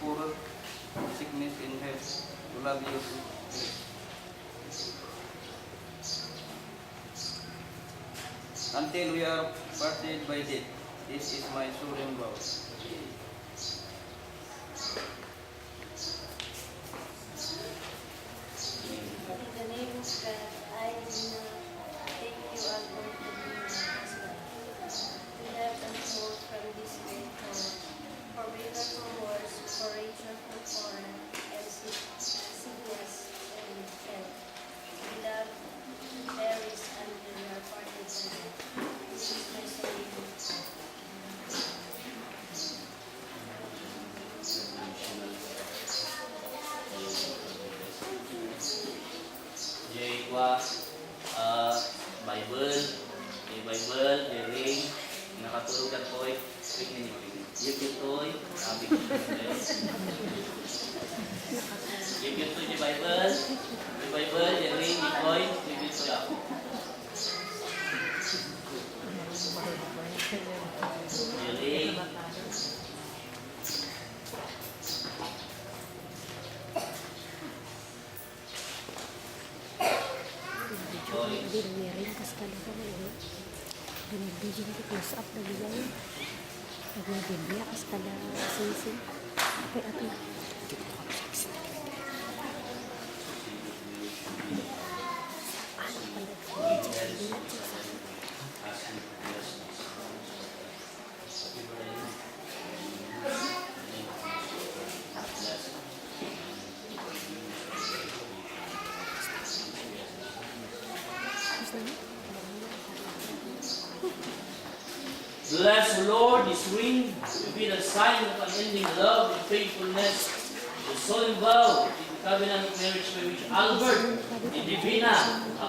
poor, sickness, and health, to love you to until we are parted by death. This is my solemn vow. In the name of God, I do not take you alone to be my husband. We have unfold from this great home, for better for worse, for richer for poorer, and sickness and health. We love, perish until we are parted from death. This is my solemn vow. Jadi kuah Bible, di ring, nakatulugan ko ini toy, sabi ko di Bible, di ring, di toy, ako. Di ring, Binwiring kas talaga ngayon. Binibigyan ko close up na bilang. Nagbibigyan kas talaga sising. Apay ato. Ano pala? Bless the Lord, this ring to be the sign of unending love and faithfulness. The solemn vow in the covenant of marriage by which Albert and Divina